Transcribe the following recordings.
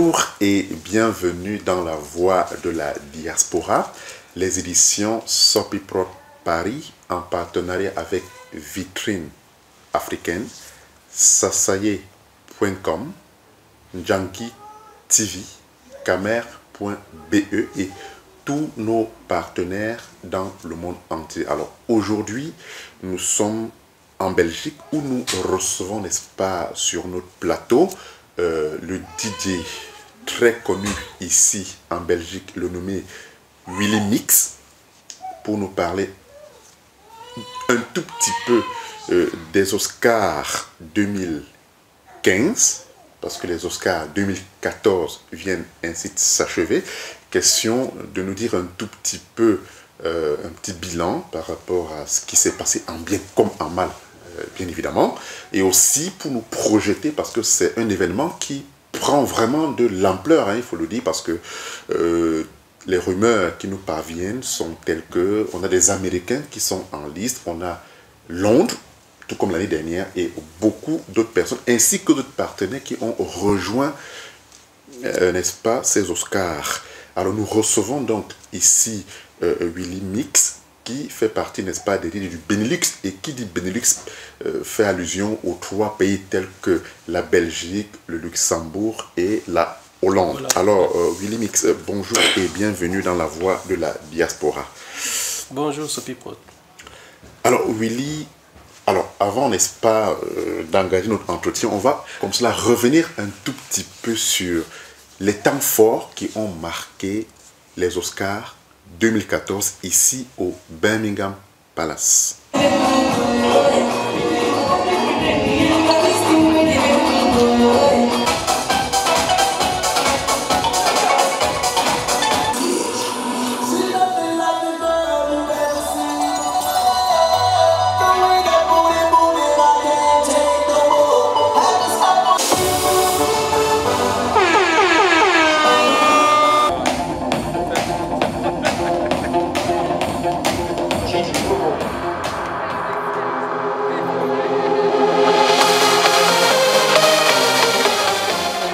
Bonjour et bienvenue dans la Voix de la Diaspora, les éditions Sopiprod Paris en partenariat avec Vitrine Africaine, Sasaye.com, Djanki TV, Camer.be et tous nos partenaires dans le monde entier. Alors aujourd'hui, nous sommes en Belgique où nous recevons, n'est-ce pas, sur notre plateau, le DJ très connu ici en Belgique, le nommé Willy Mix, pour nous parler un tout petit peu des Oscars 2015, parce que les Oscars 2014 viennent ainsi de s'achever. Question de nous dire un tout petit peu, un petit bilan par rapport à ce qui s'est passé en bien comme en mal, bien évidemment, et aussi pour nous projeter, parce que c'est un événement qui prend vraiment de l'ampleur, hein, il faut le dire, parce que les rumeurs qui nous parviennent sont telles que on a des Américains qui sont en liste, on a Londres, tout comme l'année dernière, et beaucoup d'autres personnes, ainsi que d'autres partenaires qui ont rejoint, n'est-ce pas, ces Oscars. Alors nous recevons donc ici Willy Mix, qui fait partie, n'est-ce pas, des du Benelux, et qui dit Benelux fait allusion aux trois pays tels que la Belgique, le Luxembourg et la Hollande. Voilà. Alors, Willy Mix, bonjour et bienvenue dans la Voix de la Diaspora. Bonjour, Sopiprod. Alors, Willy, alors avant, n'est-ce pas, d'engager notre entretien, on va comme cela revenir un tout petit peu sur les temps forts qui ont marqué les Oscars 2014 ici au Birmingham Palace.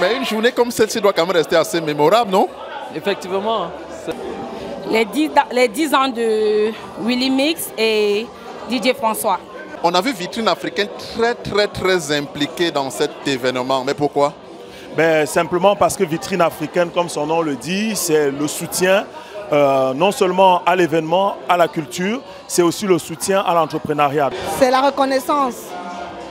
Mais une journée comme celle-ci doit quand même rester assez mémorable, non? Effectivement. Les 10 ans de Willy Mix et DJ François. On a vu Vitrine Africaine très impliquée dans cet événement. Mais pourquoi? Ben, simplement parce que Vitrine Africaine, comme son nom le dit, c'est le soutien non seulement à l'événement, à la culture, c'est aussi le soutien à l'entrepreneuriat. C'est la reconnaissance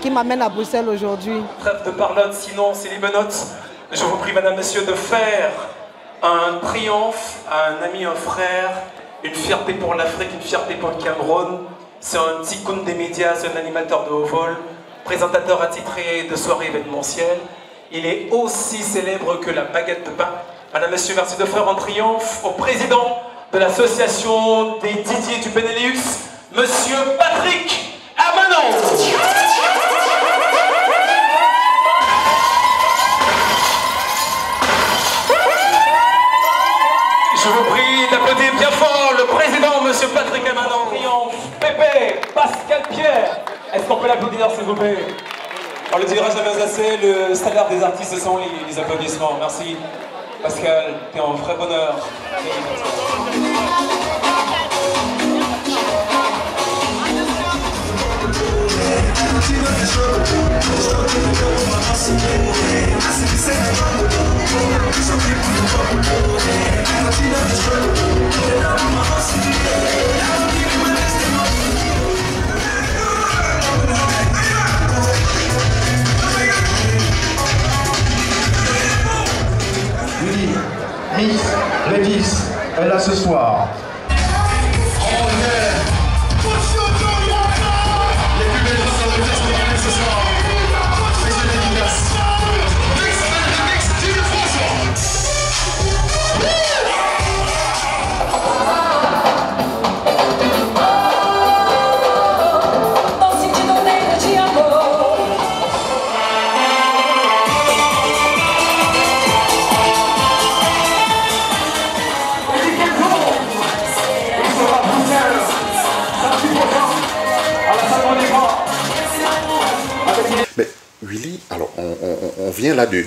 qui m'amène à Bruxelles aujourd'hui. Trêve de parlotte, sinon c'est les menottes. Je vous prie, madame, monsieur, de faire un triomphe à un ami, un frère, une fierté pour l'Afrique, une fierté pour le Cameroun. C'est un tycoon des médias, c'est un animateur de haut vol, présentateur attitré de soirées événementielles. Il est aussi célèbre que la baguette de pain. Madame, monsieur, merci de faire un triomphe au président de l'association des Didiers du Benelux, monsieur Patrick Amanon. Je vous prie d'applaudir bien fort le président, monsieur Patrick Amanon. Triomphe, Pépé, Pascal Pierre. Est-ce qu'on peut l'applaudir, s'il vous plaît? On le dira jamais assez, le standard des artistes sont les applaudissements. Merci, Pascal, t'es en vrai bonheur. Willy Mix, le 10, est là ce soir. vient là de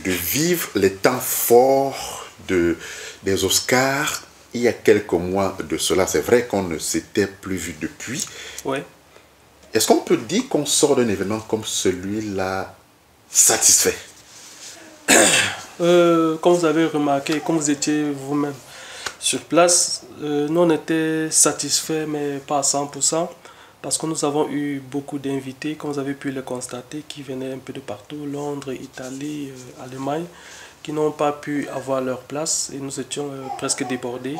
vivre les temps forts des Oscars il y a quelques mois de cela. C'est vrai qu'on ne s'était plus vu depuis. Ouais. Est-ce qu'on peut dire qu'on sort d'un événement comme celui-là satisfait? Comme vous avez remarqué, comme vous étiez vous-même sur place, nous on était satisfaits, mais pas à 100%, parce que nous avons eu beaucoup d'invités, comme vous avez pu le constater, qui venaient un peu de partout, Londres, Italie, Allemagne, qui n'ont pas pu avoir leur place, et nous étions presque débordés.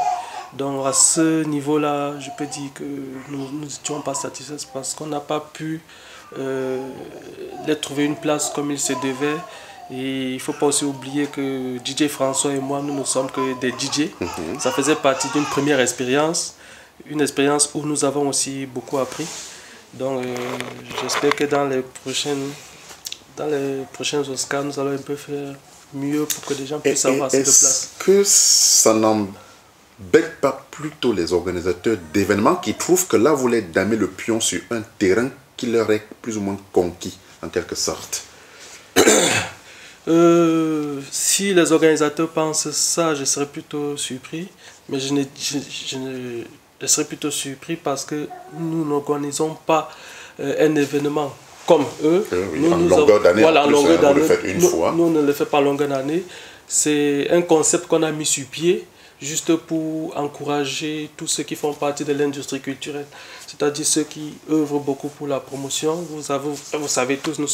Donc à ce niveau-là, je peux dire que nous n'étions pas satisfaits, parce qu'on n'a pas pu leur trouver une place comme il se devait. Et il ne faut pas aussi oublier que DJ François et moi, nous ne sommes que des DJ. Ça faisait partie d'une première expérience, une expérience où nous avons aussi beaucoup appris. Donc j'espère que dans les prochains Oscars, nous allons un peu faire mieux pour que les gens puissent avoir cette place. Est-ce que ça n'embête pas plutôt les organisateurs d'événements qui trouvent que là, vous voulez damer le pion sur un terrain qui leur est plus ou moins conquis, en quelque sorte? Si les organisateurs pensent ça, je serais plutôt surpris. Mais je serais plutôt surpris parce que nous n'organisons pas un événement comme eux. Oui, en longueur d'année, voilà, en longueur d'année. Vous le faites une fois. Nous, on ne le fait pas en longueur d'année. C'est un concept qu'on a mis sur pied juste pour encourager tous ceux qui font partie de l'industrie culturelle. C'est-à-dire ceux qui œuvrent beaucoup pour la promotion. Vous savez tous, nous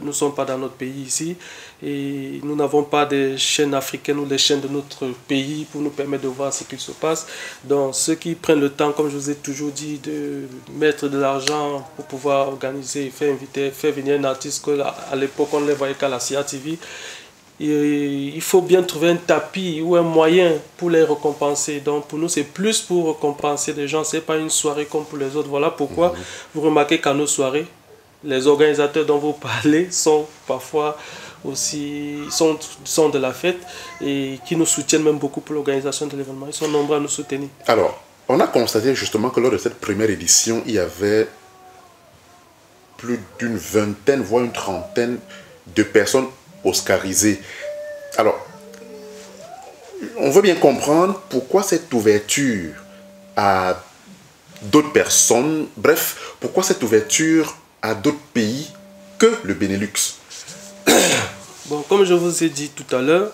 ne sommes pas dans notre pays ici. Et nous n'avons pas des chaînes africaines ou des chaînes de notre pays pour nous permettre de voir ce qu'il se passe. Donc ceux qui prennent le temps, comme je vous ai toujours dit, de mettre de l'argent pour pouvoir organiser, faire venir un artiste qu'à l'époque on ne les voyait qu'à la CRTV. Il faut bien trouver un tapis ou un moyen pour les récompenser. Donc pour nous, c'est plus pour récompenser les gens. Ce n'est pas une soirée comme pour les autres. Voilà pourquoi vous remarquez qu'à nos soirées, les organisateurs dont vous parlez sont parfois aussi sont de la fête et qui nous soutiennent même beaucoup pour l'organisation de l'événement. Ils sont nombreux à nous soutenir. Alors, on a constaté justement que lors de cette première édition, il y avait plus d'une vingtaine, voire une trentaine de personnes oscarisées. Alors, on veut bien comprendre pourquoi cette ouverture à d'autres personnes, bref, pourquoi cette ouverture à d'autres pays que le Benelux. Bon, comme je vous ai dit tout à l'heure,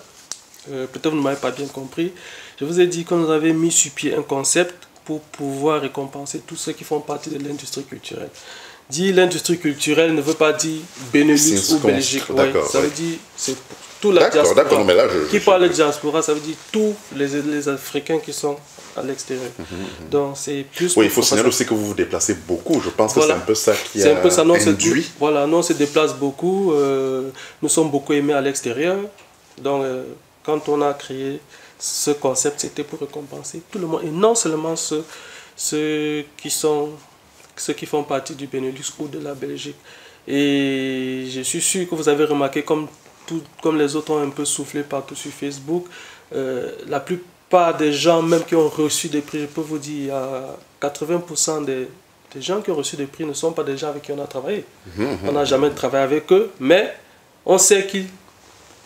peut-être vous ne m'avez pas bien compris, je vous ai dit qu'on nous avait mis sur pied un concept pour pouvoir récompenser tous ceux qui font partie de l'industrie culturelle. Dire l'industrie culturelle ne veut pas dire Benelux ou Belgique. Ouais, ça veut dire c'est pour toute la diaspora. Mais là, qui parle de diaspora, ça veut dire tous les Africains qui sont à l'extérieur. Donc c'est plus. Oui, il faut signaler aussi que vous vous déplacez beaucoup. Je pense que c'est un peu ça qui a induit. Voilà, nous on se déplace beaucoup. Nous sommes beaucoup aimés à l'extérieur. Donc quand on a créé ce concept, c'était pour récompenser tout le monde et non seulement ceux qui font partie du Benelux ou de la Belgique. Et je suis sûr que vous avez remarqué, comme les autres ont un peu soufflé partout sur Facebook, la plupart des gens même qui ont reçu des prix, je peux vous dire, 80% des gens qui ont reçu des prix ne sont pas des gens avec qui on a travaillé. On n'a jamais travaillé avec eux, mais on sait qu'ils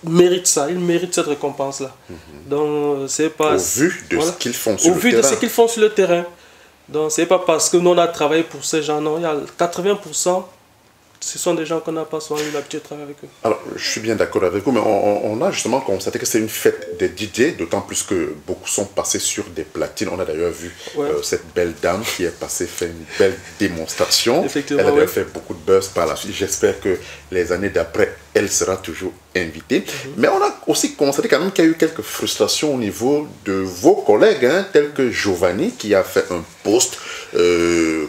méritent ça, ils méritent cette récompense-là. Donc, c'est pas... Au vu de ce qu'ils font sur le terrain. Au vu de ce qu'ils font sur le terrain. Donc, ce n'est pas parce que nous, on a travaillé pour ces gens, non. Il y a 80%, ce sont des gens qu'on n'a pas souvent eu l'habitude de travailler avec eux. Alors, je suis bien d'accord avec vous, mais on a justement constaté que c'est une fête des DJ, d'autant plus que beaucoup sont passés sur des platines. On a d'ailleurs vu cette belle dame qui est passée faire une belle démonstration. Elle a d'ailleurs fait beaucoup de buzz par la suite. J'espère que les années d'après, elle sera toujours invitée. Mais on a aussi constaté quand même qu'il y a eu quelques frustrations au niveau de vos collègues, tels que Giovanni, qui a fait un post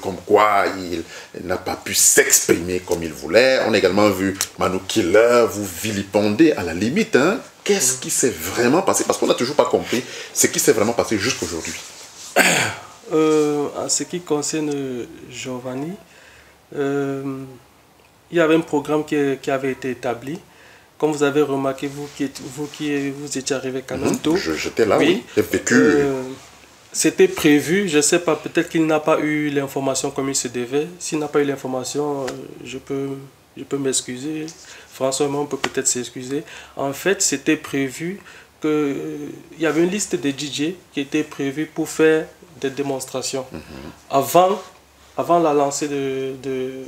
comme quoi il n'a pas pu s'exprimer comme il voulait. On a également vu Manu Killer vous vilipender à la limite. Qu'est-ce qui s'est vraiment passé? Parce qu'on n'a toujours pas compris ce qui s'est vraiment passé jusqu'aujourd'hui. En ce qui concerne Giovanni, il y avait un programme qui avait été établi. Comme vous avez remarqué, vous étiez arrivé quand même tôt. J'étais là, oui. J'ai vécu... C'était prévu, je ne sais pas, peut-être qu'il n'a pas eu l'information comme il se devait. S'il n'a pas eu l'information, je peux je peux m'excuser, François et moi on peut peut-être s'excuser. En fait, c'était prévu qu'il y avait une liste de DJ qui était prévue pour faire des démonstrations. Avant la lancée des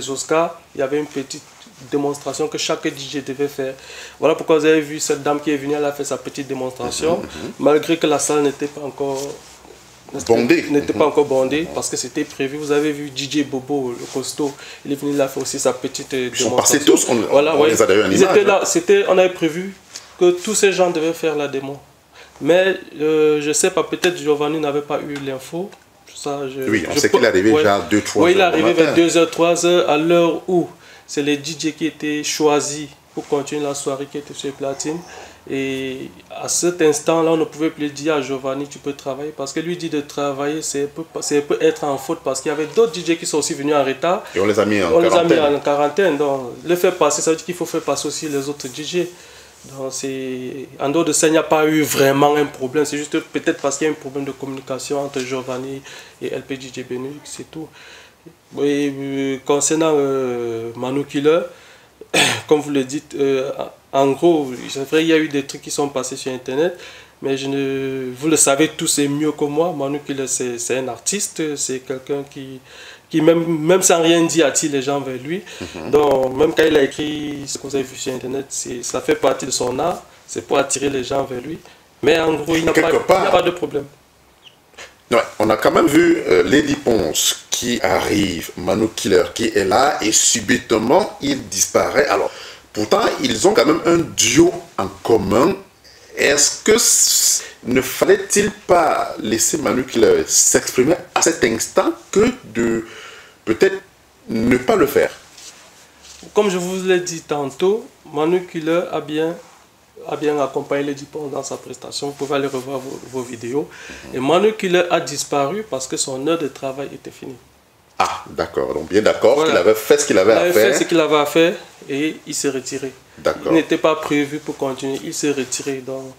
Oscars, il y avait une petite démonstration que chaque DJ devait faire. Voilà pourquoi vous avez vu cette dame qui est venue, elle a fait sa petite démonstration, malgré que la salle n'était pas encore bondée. N'était pas encore bondée, parce que c'était prévu. Vous avez vu DJ Bobo, le costaud, il est venu, il a fait aussi sa petite démonstration. Ils sont passés tous, on les a d'ailleurs en image. Ils étaient là, on avait prévu que tous ces gens devaient faire la démo. Mais je ne sais pas, peut-être Giovanni n'avait pas eu l'info. Oui, on sait qu'il est arrivé déjà 2-3 heures. Oui, il est arrivé vers 2h, 3h, à l'heure où c'est les DJ qui étaient choisis pour continuer la soirée qui était sur Platine. Et à cet instant-là, on ne pouvait plus dire à Giovanni, tu peux travailler. Parce que lui dit de travailler, c'est peut être en faute. Parce qu'il y avait d'autres DJ qui sont aussi venus en retard. Et on les a mis en quarantaine. Donc, le faire passer, ça veut dire qu'il faut faire passer aussi les autres DJ. Donc, en dehors de ça, il n'y a pas eu vraiment un problème. C'est juste peut-être parce qu'il y a un problème de communication entre Giovanni et LPDJ Benelux, c'est tout. Et, concernant Manu Killer, comme vous le dites, en gros, c'est vrai, il y a eu des trucs qui sont passés sur Internet, mais vous le savez tous, c'est mieux que moi. Manu Killer, c'est un artiste, c'est quelqu'un qui même sans rien dire, attire les gens vers lui. Donc, même quand il a écrit ce que vous avez vu sur Internet, ça fait partie de son art, c'est pour attirer les gens vers lui. Mais en gros, il n'y a pas de problème. Ouais, on a quand même vu Lady Ponce qui arrive, Manu Killer qui est là, et subitement, il disparaît. Alors, pourtant, ils ont quand même un duo en commun. Est-ce que ne fallait-il pas laisser Manu Killer s'exprimer à cet instant que de peut-être ne pas le faire? Comme je vous l'ai dit tantôt, Manu Killer a bien accompagné Lady Ponce dans sa prestation. Vous pouvez aller revoir vos vidéos. Et Manu Killer a disparu parce que son heure de travail était finie. Ah, d'accord. Donc bien d'accord qu'il avait fait ce qu'il avait à faire. Il avait fait ce qu'il avait à faire et il s'est retiré. D'accord. Il n'était pas prévu pour continuer. Il s'est retiré. Donc,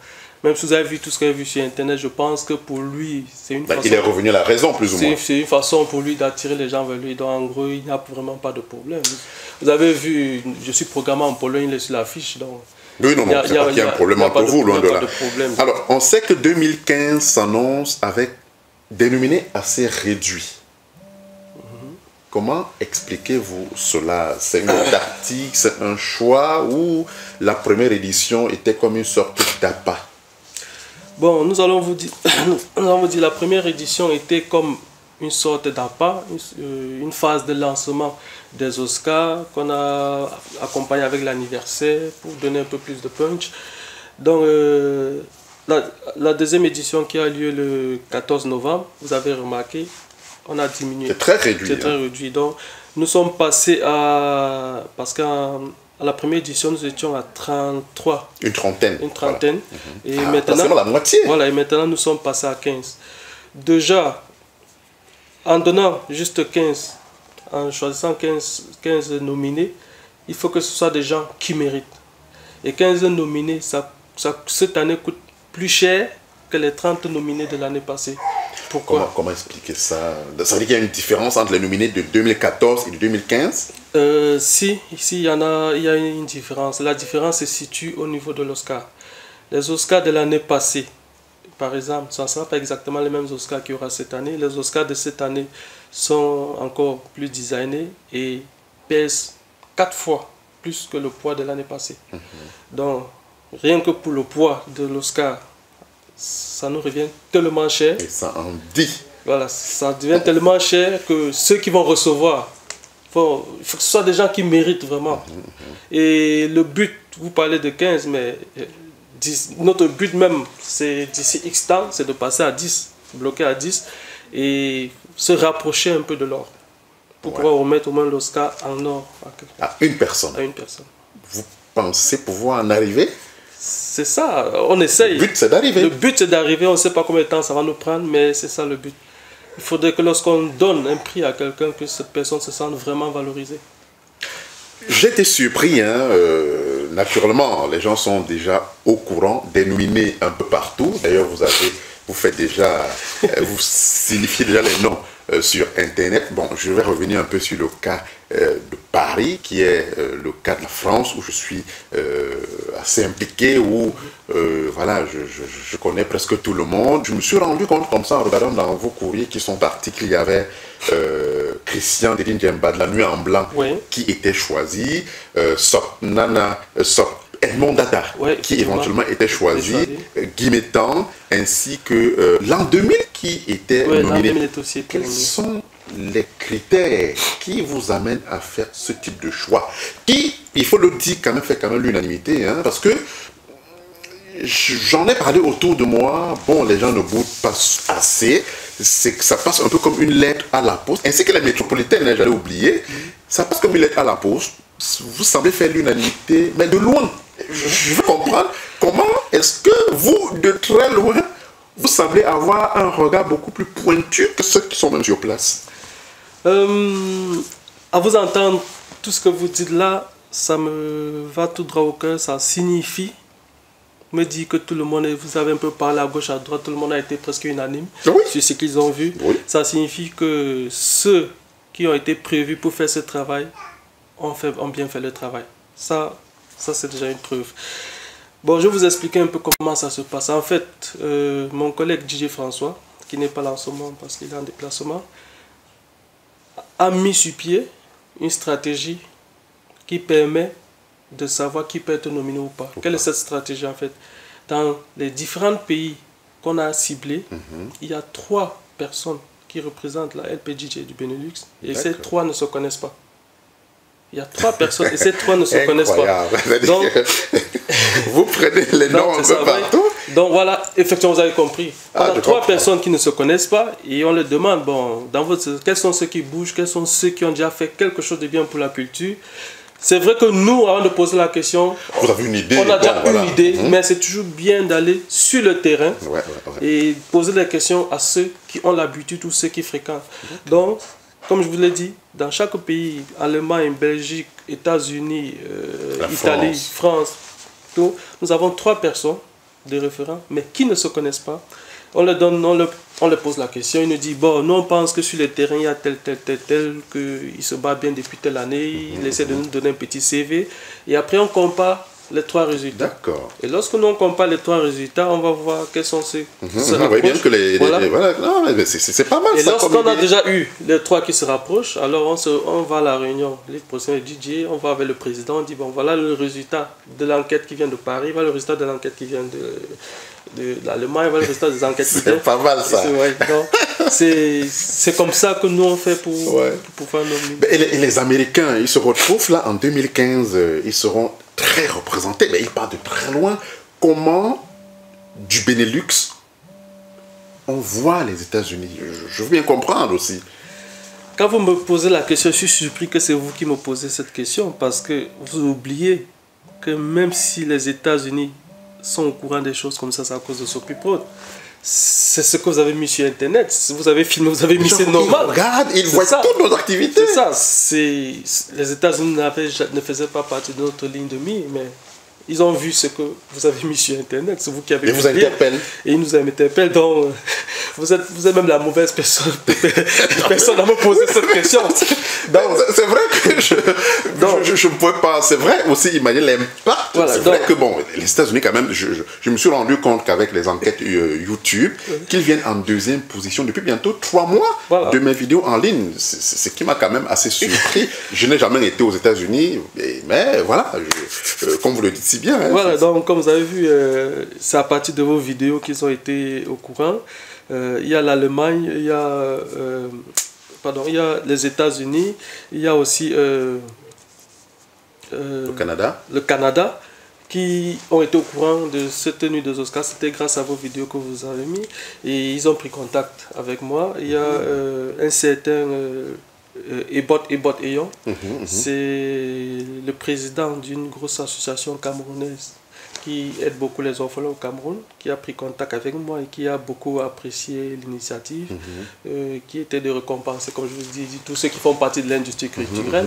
même si vous avez vu tout ce que vous avez vu sur Internet, je pense que pour lui, c'est une façon... Il est revenu à la raison, plus ou moins. C'est une façon pour lui d'attirer les gens vers lui. Donc, en gros, il n'y a vraiment pas de problème. Vous avez vu, je suis programmé en Pologne, il est sur l'affiche. Donc... Oui, non, c'est pas qu'il y a un problème entre vous, loin de là. Alors, on sait que 2015 s'annonce avec des nominés assez réduits. Comment expliquez-vous cela? C'est une tactique, c'est un choix, ou la première édition était comme une sorte d'appât? Bon, nous allons vous dire, la première édition était comme une sorte d'appât, une phase de lancement des Oscars qu'on a accompagné avec l'anniversaire pour donner un peu plus de punch. Donc, la deuxième édition qui a lieu le 14 novembre, vous avez remarqué, on a diminué. C'est très réduit. C'est très réduit. Donc, nous sommes passés à... Parce qu'à la première édition, nous étions à 33. Une trentaine. Une trentaine. Voilà. Et maintenant, la moitié. Voilà, et maintenant, nous sommes passés à 15. Déjà, en donnant juste 15, en choisissant 15 nominés, il faut que ce soit des gens qui méritent. Et 15 nominés, cette année coûte plus cher que les 30 nominés de l'année passée. Pourquoi? Comment expliquer ça? Ça veut dire qu'il y a une différence entre les nominés de 2014 et de 2015? Si, il y a une différence. La différence se situe au niveau de l'Oscar. Les Oscars de l'année passée, par exemple, ce ne sera pas exactement les mêmes Oscars qu'il y aura cette année. Les Oscars de cette année sont encore plus designés et pèsent 4 fois plus que le poids de l'année passée. Donc, rien que pour le poids de l'Oscar, ça nous revient tellement cher. Et ça en dit. Voilà, ça devient tellement cher que ceux qui vont recevoir, il faut que ce soit des gens qui méritent vraiment. Et le but, vous parlez de 15, mais notre but même, c'est d'ici X temps, c'est de passer à 10, bloquer à 10 et se rapprocher un peu de l'or. Pour pouvoir remettre au moins l'Oscar en or à une personne. À une personne. Vous pensez pouvoir en arriver? C'est ça, on essaye. Le but, c'est d'arriver. Le but, c'est d'arriver. On ne sait pas combien de temps ça va nous prendre, mais c'est ça le but. Il faudrait que lorsqu'on donne un prix à quelqu'un, que cette personne se sente vraiment valorisée. J'étais surpris, hein, naturellement, les gens sont déjà au courant des nominés un peu partout. D'ailleurs, vous vous faites déjà, vous signifiez déjà les noms sur Internet. Bon, je vais revenir un peu sur le cas de Paris, qui est le cas de la France, où je suis assez impliqué, où voilà, je connais presque tout le monde. Je me suis rendu compte comme ça, en regardant dans vos courriers qui sont partis, qu'il y avait Christian Dedin Djemba de la Nuit en Blanc, oui, qui était choisi, Edmond Dada, ouais, qui éventuellement était choisi, Guy Métan, ainsi que l'an 2000 qui était nominé. Quels sont les critères qui vous amènent à faire ce type de choix, qui, il faut le dire, quand même fait quand même l'unanimité, hein, parce que j'en ai parlé autour de moi. Bon, les gens ne boudent pas assez, c'est que ça passe un peu comme une lettre à la poste, ainsi que les métropolitaines, hein, j'allais oublier, ça passe comme une lettre à la poste. Vous semblez faire l'unanimité, mais de loin. Je veux comprendre comment est-ce que vous, de très loin, vous semblez avoir un regard beaucoup plus pointu que ceux qui sont même sur place. À vous entendre, tout ce que vous dites là, ça me va tout droit au cœur. Ça signifie, me dit que tout le monde, vous avez un peu parlé à gauche, à droite, tout le monde a été presque unanime, oui, sur ce qu'ils ont vu. Oui. Ça signifie que ceux qui ont été prévus pour faire ce travail ont bien fait le travail. Ça c'est déjà une preuve. Bon, je vais vous expliquer un peu comment ça se passe. En fait, mon collègue DJ François, qui n'est pas là en ce moment parce qu'il est en déplacement, a mis sur pied une stratégie qui permet de savoir qui peut être nominé ou pas. Quelle est cette stratégie en fait? Dans les différents pays qu'on a ciblés, il y a 3 personnes qui représentent la LPDJ du Benelux et ces 3 ne se connaissent pas. Il y a 3 personnes et ces 3 ne se connaissent pas. Donc, vous prenez les noms un peu partout. Donc voilà, effectivement, vous avez compris. On a 3 personnes qui ne se connaissent pas et on leur demande, bon, quels sont ceux qui bougent, quels sont ceux qui ont déjà fait quelque chose de bien pour la culture. C'est vrai que nous, avant de poser la question, vous avez une idée, on a déjà une idée, mais c'est toujours bien d'aller sur le terrain et poser des questions à ceux qui ont l'habitude ou ceux qui fréquentent. Donc, comme je vous l'ai dit, dans chaque pays, Allemagne, Belgique, États-Unis, Italie, France, tout, nous avons 3 personnes de référents, mais qui ne se connaissent pas. On leur pose la question, ils nous disent, bon, nous on pense que sur le terrain, il y a tel, qu'il se bat bien depuis telle année, il essaie de nous donner un petit CV, et après on compare les 3 résultats. D'accord. Et lorsque nous on compare les 3 résultats, on va voir quels sont ceux qui se rapprochent. Oui, bien que voilà. Non, mais c'est pas mal. Et lorsqu'on a déjà eu les 3 qui se rapprochent, alors on va à la réunion, les professionnels DJ, on va avec le président, on dit, bon, voilà le résultat de l'enquête qui vient de Paris, voilà le résultat de l'enquête qui vient de l'Allemagne, voilà le résultat des enquêtes qui viennent. C'est pas mal ça. C'est comme ça que nous on fait pour faire nos... Et les Américains, ils se retrouvent là en 2015, ils seront très représentés, mais ils partent de très loin. Comment du Benelux on voit les États-Unis? Je veux bien comprendre aussi. Quand vous me posez la question, je suis surpris que c'est vous qui me posez cette question, parce que vous oubliez que même si les États-Unis sont au courant des choses comme ça, c'est à cause de Soapy Prod. C'est ce que vous avez mis sur Internet. Vous avez filmé, vous avez mis, c'est normal. Regarde, ils voient toutes nos activités. C'est ça. Les États-Unis ne faisaient pas partie de notre ligne de mire, mais ils ont vu ce que vous avez mis sur Internet. C'est vous qui avez vu. Et vous interpellent. Et ils nous interpellent. Donc, vous êtes même la mauvaise personne à me poser cette question. C'est vrai que je ne pouvais pas. C'est vrai aussi, imaginer l'impact. Voilà, c'est vrai que bon, les États-Unis, quand même, je me suis rendu compte qu'avec les enquêtes YouTube, qu'ils viennent en 2e position depuis bientôt 3 mois de mes vidéos en ligne. C'est ce qui m'a quand même assez surpris. Je n'ai jamais été aux États-Unis, mais voilà, comme vous le dites si bien. Hein, voilà, donc comme vous avez vu, c'est à partir de vos vidéos qu'ils ont été au courant. Il y a l'Allemagne, il y a les États-Unis, il y a aussi le Canada, qui ont été au courant de cette tenue des Oscars. C'était grâce à vos vidéos que vous avez mis. Et ils ont pris contact avec moi. Il y a un certain Ebot Eyon. C'est le président d'une grosse association camerounaise qui aide beaucoup les orphelins au Cameroun, qui a pris contact avec moi et qui a beaucoup apprécié l'initiative, qui était de récompenser, comme je vous dis, tous ceux qui font partie de l'industrie culturelle.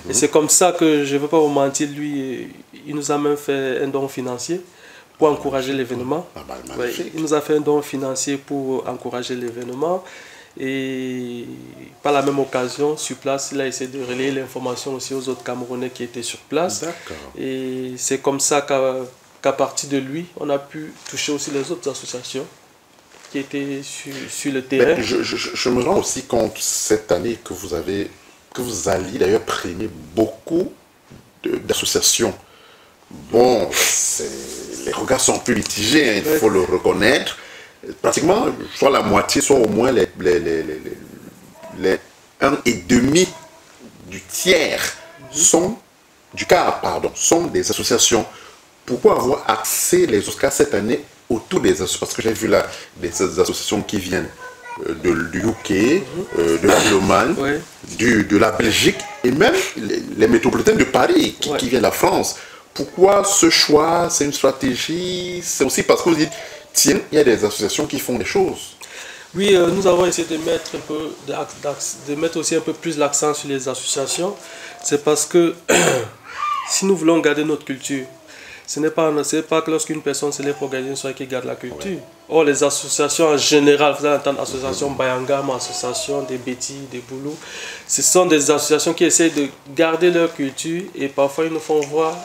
Et c'est comme ça que, je ne veux pas vous mentir, lui, il nous a même fait un don financier pour encourager l'événement. Ah bah, Ouais, il nous a fait un don financier pour encourager l'événement. Et par la même occasion, sur place, il a essayé de relayer l'information aussi aux autres Camerounais qui étaient sur place. D'accord. Et c'est comme ça qu'à partir de lui, on a pu toucher aussi les autres associations qui étaient sur le terrain. Mais je me rends aussi compte cette année que vous alliez d'ailleurs primer beaucoup d'associations. Bon, les regards sont un peu mitigés, hein, il faut le reconnaître. Pratiquement, soit la moitié, soit au moins les 1,5 du tiers sont des associations. Pourquoi avoir axé les Oscars cette année autour des associations? Parce que j'ai vu là des associations qui viennent du UK, de l'Allemagne, de la Belgique et même les métropolitains de Paris qui viennent de la France. Pourquoi ce choix? C'est une stratégie? C'est aussi parce que vous dites, tiens, il y a des associations qui font des choses. Oui, nous avons essayé de mettre aussi un peu plus l'accent sur les associations. C'est parce que si nous voulons garder notre culture, ce n'est pas que lorsqu'une personne se lève pour organiser une soirée qui garde la culture. Ouais. Or, les associations en général, vous allez entendre association Bayangam, association des Betty, des Boulou, ce sont des associations qui essayent de garder leur culture et parfois ils nous font voir,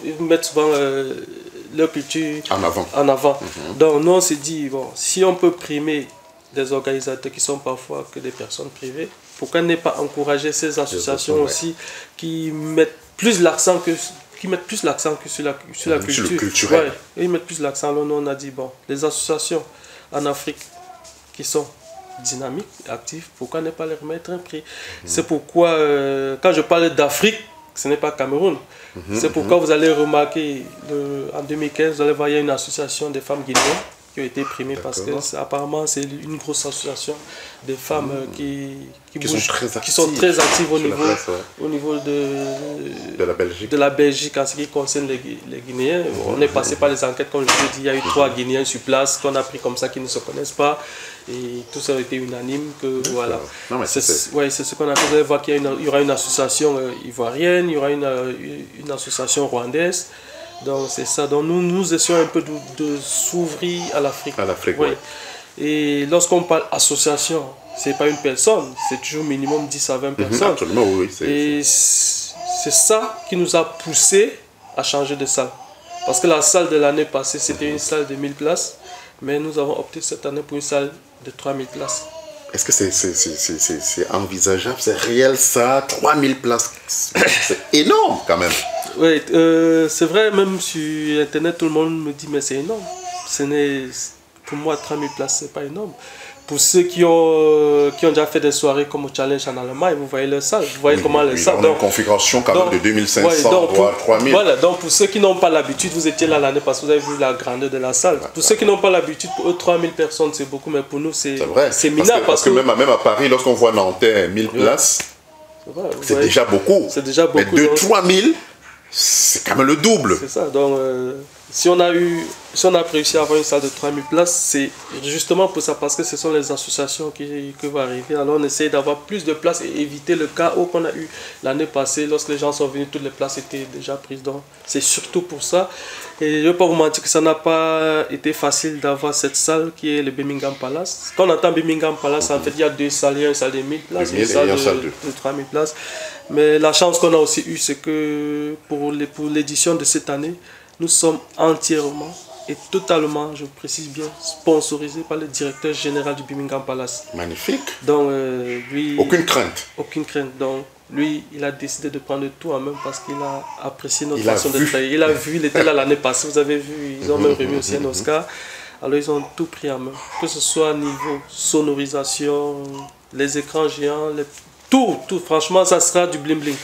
ils mettent souvent leur culture en avant. Donc, nous on s'est dit, bon, si on peut primer des organisateurs qui sont parfois que des personnes privées, pourquoi ne pas encourager ces associations aussi qui mettent plus l'accent que sur la culture. Le culturel. Ouais, ils mettent plus l'accent. Alors nous on a dit, bon, les associations en Afrique qui sont dynamiques, actives, pourquoi ne pas leur remettre un prix? C'est pourquoi, quand je parle d'Afrique, ce n'est pas Cameroun. C'est pourquoi vous allez remarquer, en 2015, vous allez voir, il y a une association des femmes guinéennes qui ont été primées parce que apparemment c'est une grosse association de femmes qui sont très actives au niveau de la Belgique en ce qui concerne les Guinéens. On est passé par les enquêtes, comme je vous ai dit, il y a eu 3 Guinéens sur place qu'on a pris comme ça, qui ne se connaissent pas. Et tout ça a été unanime que voilà. C'est ce qu'on a fait. Vous allez voir qu'il y aura une association ivoirienne, il y aura une association rwandaise. Donc c'est ça. Donc nous essayons un peu de s'ouvrir à l'Afrique. Oui. Et lorsqu'on parle association, c'est pas une personne, c'est toujours minimum 10 à 20 personnes. Absolument, oui. Et c'est ça qui nous a poussé à changer de salle. Parce que la salle de l'année passée, c'était une salle de 1000 places, mais nous avons opté cette année pour une salle de 3000 places. Est-ce que c'est envisageable? C'est réel ça? 3000 places, c'est énorme quand même. Oui, c'est vrai, même sur Internet, tout le monde me dit, mais c'est énorme. Pour moi, 3000 places, c'est pas énorme. Pour ceux qui ont déjà fait des soirées comme au Challenge en Allemagne, vous voyez leur salle, vous voyez comment les salles. On a une configuration quand même de 2500 voire 3000. Voilà, donc pour ceux qui n'ont pas l'habitude, vous étiez là l'année parce que vous avez vu la grandeur de la salle. Pour ceux qui n'ont pas l'habitude, pour eux, 3000 personnes, c'est beaucoup, mais pour nous, c'est minable. Parce que même à Paris, lorsqu'on voit Nanterre, 1000 places, c'est déjà beaucoup. C'est déjà beaucoup. Mais de 3000, c'est quand même le double. C'est ça, donc si on a réussi à avoir une salle de 3000 places, c'est justement pour ça, parce que ce sont les associations qui vont arriver. Alors on essaie d'avoir plus de places et éviter le chaos qu'on a eu l'année passée. Lorsque les gens sont venus, toutes les places étaient déjà prises. Donc c'est surtout pour ça. Et je ne vais pas vous mentir que ça n'a pas été facile d'avoir cette salle qui est le Birmingham Palace. Quand on entend Birmingham Palace, en fait il y a 2 salles, il y a une salle de 1000 places et une salle de 3000 places. Mais la chance qu'on a aussi eue, c'est que pour l'édition de cette année, nous sommes entièrement et totalement, je précise bien, sponsorisés par le directeur général du Birmingham Palace. Magnifique. Donc, lui... Aucune crainte. Aucune crainte. Donc, lui, il a décidé de prendre tout en main parce qu'il a apprécié notre façon de travailler. Il a vu, il était là l'année passée, vous avez vu, ils ont même remis aussi un Oscar. Alors, ils ont tout pris en main. Que ce soit niveau sonorisation, les écrans géants, tout, franchement, ça sera du bling bling.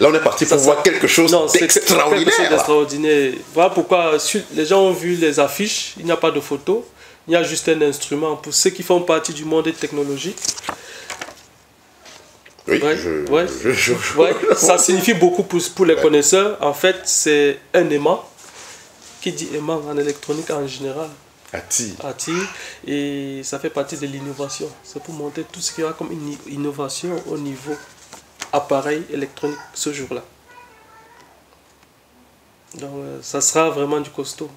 Là, on est parti pour voir quelque chose d'extraordinaire. Voilà pourquoi les gens ont vu les affiches, il n'y a pas de photo, il y a juste un instrument. Pour ceux qui font partie du monde technologique, oui, ça signifie beaucoup pour les connaisseurs. En fait, c'est un aimant. Qui dit aimant en électronique en général? Attire. Et ça fait partie de l'innovation. C'est pour montrer tout ce qu'il y a comme une innovation au niveau appareil électronique ce jour-là. Donc ça sera vraiment du costaud.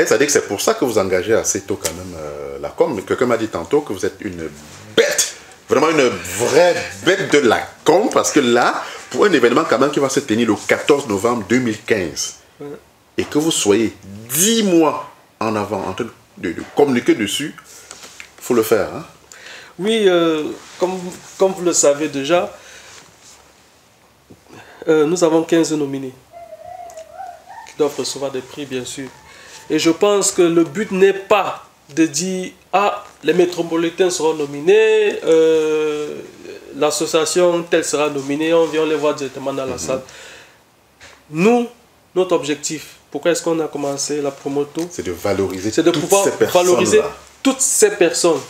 Et ça dit que c'est pour ça que vous engagez assez tôt quand même la com. Mais quelqu'un m'a dit tantôt que vous êtes une bête, vraiment une vraie bête de la com, parce que là, pour un événement quand même qui va se tenir le 14 novembre 2015, et que vous soyez 10 mois en avant en train de communiquer dessus, il faut le faire. Hein? Oui, comme vous le savez déjà, nous avons 15 nominés qui doivent recevoir des prix, bien sûr. Et je pense que le but n'est pas de dire « Ah, les métropolitains seront nominés, l'association telle sera nominée, on vient les voir directement dans la salle. » Nous, notre objectif, pourquoi est-ce qu'on a commencé la promoto? C'est de valoriser C'est de pouvoir valoriser toutes ces personnes.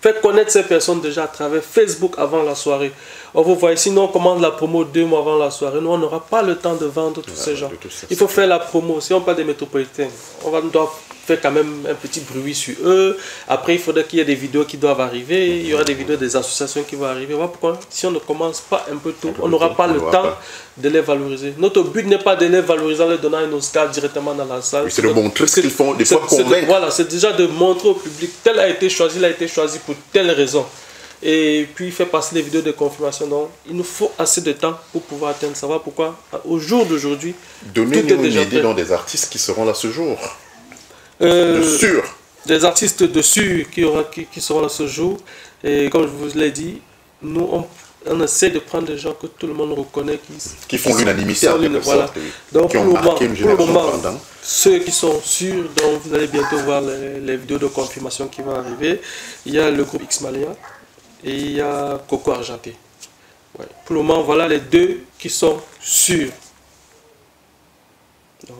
Faire connaître ces personnes déjà à travers Facebook avant la soirée. On vous voit ici, nous on commande la promo 2 mois avant la soirée. Nous on n'aura pas le temps de vendre tous ces gens. Il faut faire la promo. Si on parle des métropolitains, on doit faire quand même un petit bruit sur eux. Après, il faudrait qu'il y ait des vidéos qui doivent arriver. Il y aura des vidéos des associations qui vont arriver. Voilà pourquoi, si on ne commence pas un peu tôt, on n'aura pas le temps de les valoriser. Notre but n'est pas de les valoriser en leur donnant un Oscar directement dans la salle. C'est de montrer ce qu'ils font, des fois convaincre. Voilà, c'est déjà de montrer au public, tel a été choisi, il a été choisi pour telle raison. Et puis, faire passer les vidéos de confirmation. Donc, il nous faut assez de temps pour pouvoir atteindre. Savoir pourquoi, au jour d'aujourd'hui, donnez-nous une idée dans des artistes qui seront là ce jour. De sûr. Des artistes de sûr qui seront là ce jour. Et comme je vous l'ai dit, nous, on essaie de prendre des gens que tout le monde reconnaît. Qui font l'unanimité, en quelque sorte. Donc, qui ont marqué une génération pendant. Ceux qui sont sûrs, donc vous allez bientôt voir les vidéos de confirmation qui vont arriver. Il y a le groupe X-Malien et il y a Coco Argenté. Ouais. Pour le moment, voilà les deux qui sont sûrs. Donc.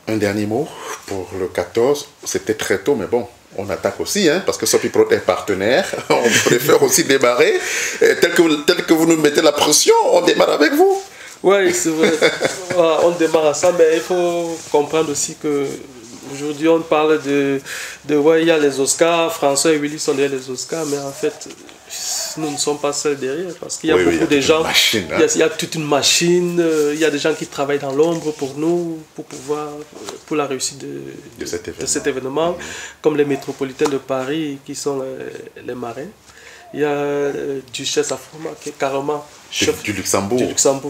Un dernier mot pour le 14. C'était très tôt, mais bon, on attaque aussi, hein, parce que Sopi Prod est partenaire. On préfère aussi démarrer. Tel que vous nous mettez la pression, on démarre avec vous. Oui, c'est vrai. On démarre à ça, mais il faut comprendre aussi que aujourd'hui on parle ouais, il y a les Oscars, François et Willy sont derrière les Oscars, mais en fait, nous ne sommes pas seuls derrière, parce qu'il y a beaucoup de gens, il y a toute une machine, il y a des gens qui travaillent dans l'ombre pour nous, pour la réussite de cet événement, comme les métropolitains de Paris qui sont les marraines. Il y a Duchesse Afroma qui est carrément chef du Luxembourg,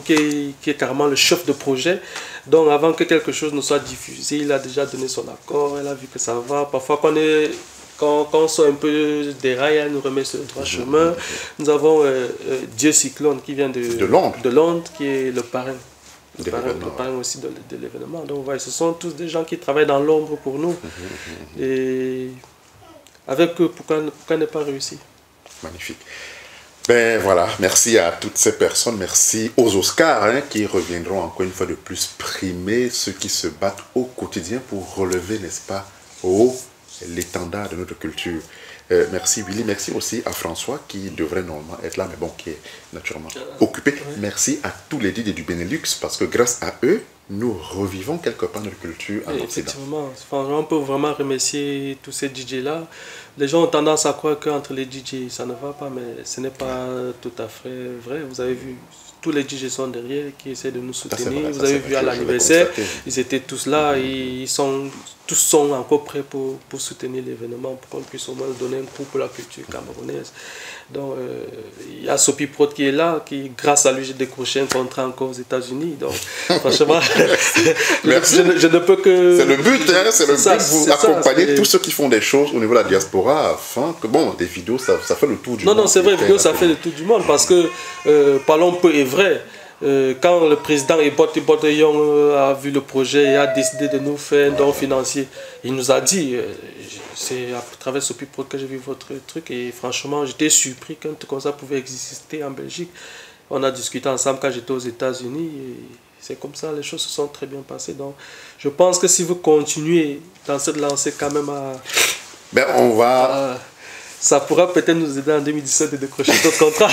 qui est carrément le chef de projet. Donc avant que quelque chose ne soit diffusé, il a déjà donné son accord, elle a vu que ça va. Parfois quand on sort un peu des rails, elle nous remet sur le droit chemin. Nous avons Dieu Cyclone qui vient de Londres, qui est le parrain. Le parrain aussi de l'événement. Donc voilà, ce sont tous des gens qui travaillent dans l'ombre pour nous. Et avec eux, pourquoi ne pas réussir? Magnifique. Ben voilà, merci à toutes ces personnes, merci aux Oscars, hein, qui reviendront encore une fois de plus primer ceux qui se battent au quotidien pour relever, n'est-ce pas, haut l'étendard de notre culture. Merci Willy, merci aussi à François qui devrait normalement être là, mais bon, qui est naturellement occupé. Merci à tous les DJ du Benelux, parce que grâce à eux, nous revivons quelque part notre culture en Occident. Effectivement, on peut vraiment remercier tous ces DJ-là. Les gens ont tendance à croire qu'entre les DJ, ça ne va pas, mais ce n'est pas tout à fait vrai. Vous avez vu, tous les DJ sont derrière, qui essaient de nous soutenir. Vous avez vu à l'anniversaire, ils étaient tous là, et tous sont encore prêts pour soutenir l'événement, pour qu'on puisse au moins donner un coup pour la culture camerounaise. Donc, il y a Sopi Prod qui est là, qui, grâce à lui, j'ai décroché un contrat encore aux États-Unis. Donc, franchement, je ne peux que... C'est le but, hein, c'est le but, vous accompagnez tous ceux qui font des choses au niveau de la diaspora, afin que, bon, des vidéos, ça fait le tour du monde. Non, c'est vrai, vidéo, ça fait le tour du monde, parce que, parlons peu et vrai, quand le président Ebote Young a vu le projet et a décidé de nous faire un don financier, il nous a dit, c'est à travers Sopi Prod que j'ai vu votre truc, et franchement j'étais surpris qu'un truc comme ça pouvait exister en Belgique. On a discuté ensemble quand j'étais aux États-Unis, et c'est comme ça, les choses se sont très bien passées. Donc je pense que si vous continuez dans cette lancée quand même on va... ça pourra peut-être nous aider en 2017 de décrocher d'autres contrats.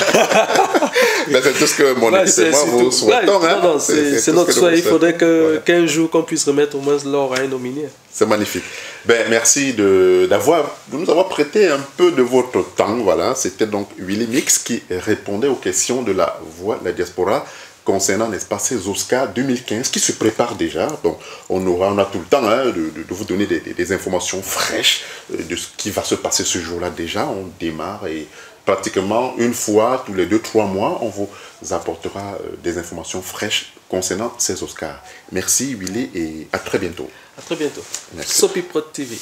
C'est tout ce que mon équipe et moi vous souhaitons. Non, c'est notre souhait. Il faudrait qu'un jour qu'on puisse remettre au moins l'or à un nominé. C'est magnifique. Merci de nous avoir prêté un peu de votre temps. Voilà. C'était donc Willy Mix qui répondait aux questions de la voix de la diaspora concernant, n'est-ce pas, ces Oscars 2015 qui se préparent déjà. Bon, on a tout le temps hein, de vous donner des informations fraîches de ce qui va se passer ce jour-là déjà. On démarre et pratiquement une fois tous les 2-3 mois, on vous apportera des informations fraîches concernant ces Oscars. Merci Willy et à très bientôt. À très bientôt. Merci. Sopiprod TV.